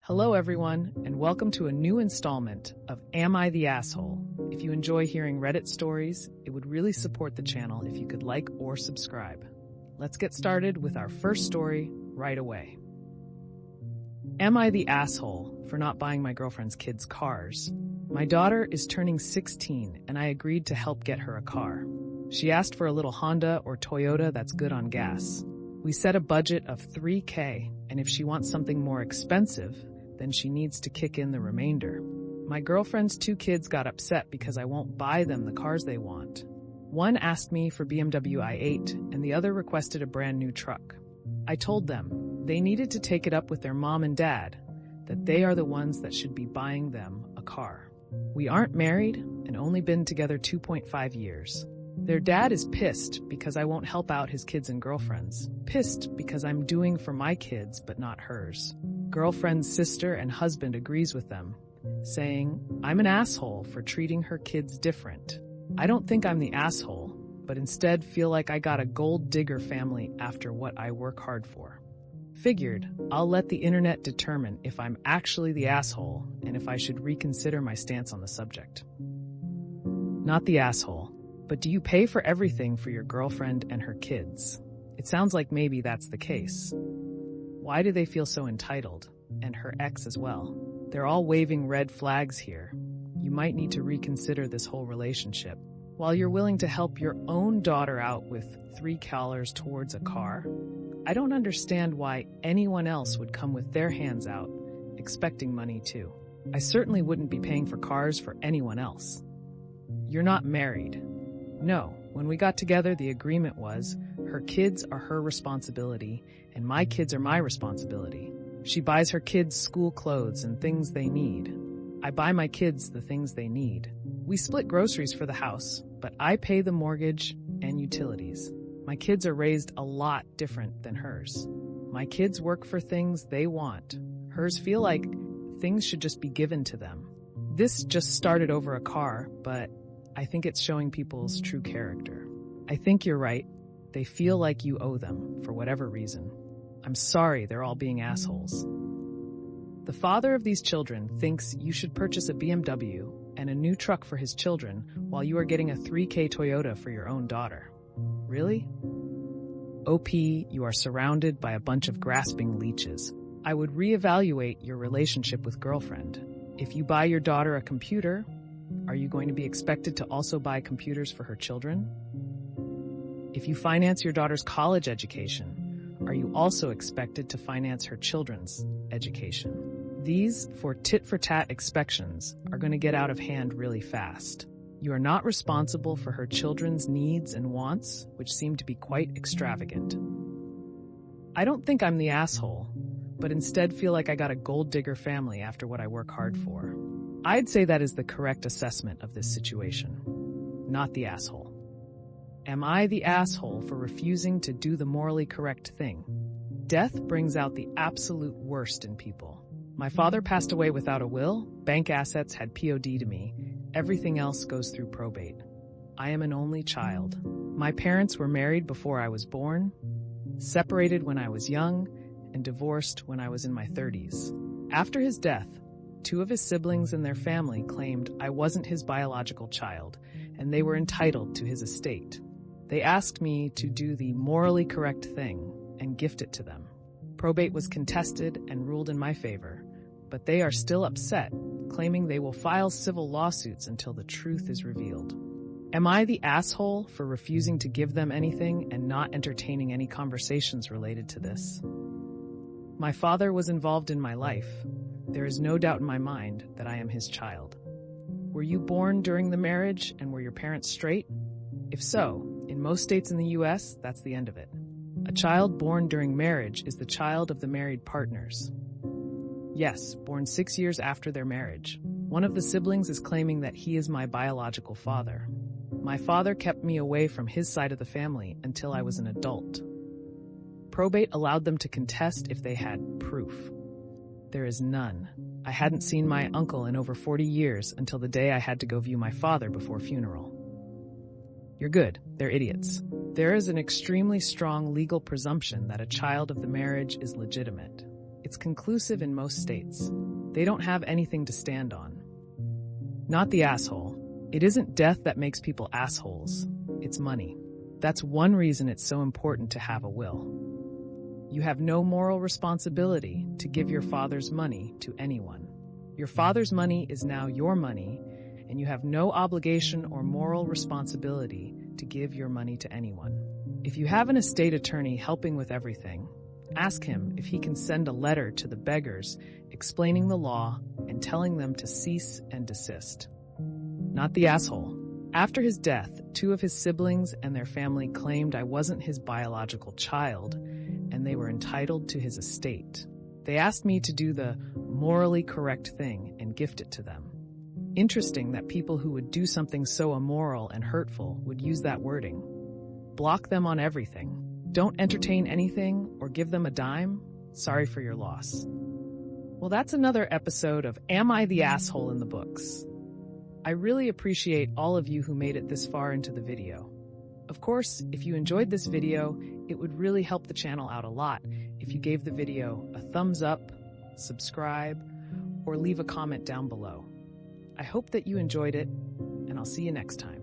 Hello everyone, and welcome to a new installment of Am I the Asshole? If you enjoy hearing Reddit stories, it would really support the channel if you could like or subscribe. Let's get started with our first story right away. Am I the asshole for not buying my girlfriend's kids cars? My daughter is turning 16 and I agreed to help get her a car. She asked for a little Honda or Toyota that's good on gas. We set a budget of $3,000, and if she wants something more expensive, then she needs to kick in the remainder. My girlfriend's two kids got upset because I won't buy them the cars they want. One asked me for BMW i8 and the other requested a brand new truck. I told them they needed to take it up with their mom and dad, that they are the ones that should be buying them a car. We aren't married and only been together 2.5 years. Their dad is pissed because I won't help out his kids and girlfriends. Pissed because I'm doing for my kids but not hers. Girlfriend's sister and husband agrees with them, saying I'm an asshole for treating her kids different. I don't think I'm the asshole, but instead feel like I got a gold digger family after what I work hard for. Figured I'll let the internet determine if I'm actually the asshole and if I should reconsider my stance on the subject. Not the asshole, but do you pay for everything for your girlfriend and her kids? It sounds like maybe that's the case. Why do they feel so entitled? And her ex as well. They're all waving red flags here. You might need to reconsider this whole relationship. While you're willing to help your own daughter out with $3,000 towards a car, I don't understand why anyone else would come with their hands out, expecting money too. I certainly wouldn't be paying for cars for anyone else. You're not married. No, when we got together, the agreement was her kids are her responsibility and my kids are my responsibility. She buys her kids school clothes and things they need. I buy my kids the things they need. We split groceries for the house, but I pay the mortgage and utilities. My kids are raised a lot different than hers. My kids work for things they want. Hers feel like things should just be given to them. This just started over a car, but I think it's showing people's true character. I think you're right. They feel like you owe them for whatever reason. I'm sorry they're all being assholes. The father of these children thinks you should purchase a BMW and a new truck for his children while you are getting a $3,000 Toyota for your own daughter. Really? OP, you are surrounded by a bunch of grasping leeches. I would reevaluate your relationship with girlfriend. If you buy your daughter a computer, are you going to be expected to also buy computers for her children? If you finance your daughter's college education, are you also expected to finance her children's education? These, for tit-for-tat expectations, are going to get out of hand really fast. You are not responsible for her children's needs and wants, which seem to be quite extravagant. I don't think I'm the asshole, but instead feel like I got a gold digger family after what I work hard for. I'd say that is the correct assessment of this situation. Not the asshole. Am I the asshole for refusing to do the morally correct thing? Death brings out the absolute worst in people. My father passed away without a will, bank assets had POD to me, everything else goes through probate. I am an only child. My parents were married before I was born, separated when I was young, and divorced when I was in my 30s. After his death, two of his siblings and their family claimed I wasn't his biological child, and they were entitled to his estate. They asked me to do the morally correct thing and gift it to them. Probate was contested and ruled in my favor, but they are still upset, claiming they will file civil lawsuits until the truth is revealed. Am I the asshole for refusing to give them anything and not entertaining any conversations related to this? My father was involved in my life. There is no doubt in my mind that I am his child. Were you born during the marriage and were your parents straight? If so, in most states in the US, that's the end of it. A child born during marriage is the child of the married partners. Yes, born 6 years after their marriage. One of the siblings is claiming that he is my biological father. My father kept me away from his side of the family until I was an adult. Probate allowed them to contest if they had proof. There is none. I hadn't seen my uncle in over 40 years until the day I had to go view my father before funeral. You're good. They're idiots. There is an extremely strong legal presumption that a child of the marriage is legitimate. It's conclusive in most states. They don't have anything to stand on. Not the asshole. It isn't death that makes people assholes. It's money. That's one reason it's so important to have a will. You have no moral responsibility to give your father's money to anyone. Your father's money is now your money, and you have no obligation or moral responsibility to give your money to anyone. If you have an estate attorney helping with everything, ask him if he can send a letter to the beggars explaining the law and telling them to cease and desist. Not the asshole. After his death, 2 of his siblings and their family claimed I wasn't his biological child, and they were entitled to his estate. They asked me to do the morally correct thing and gift it to them. Interesting that people who would do something so immoral and hurtful would use that wording. Block them on everything. Don't entertain anything or give them a dime. Sorry for your loss. Well, that's another episode of Am I the Asshole in the books? I really appreciate all of you who made it this far into the video. Of course, if you enjoyed this video, it would really help the channel out a lot if you gave the video a thumbs up, subscribe, or leave a comment down below. I hope that you enjoyed it, and I'll see you next time.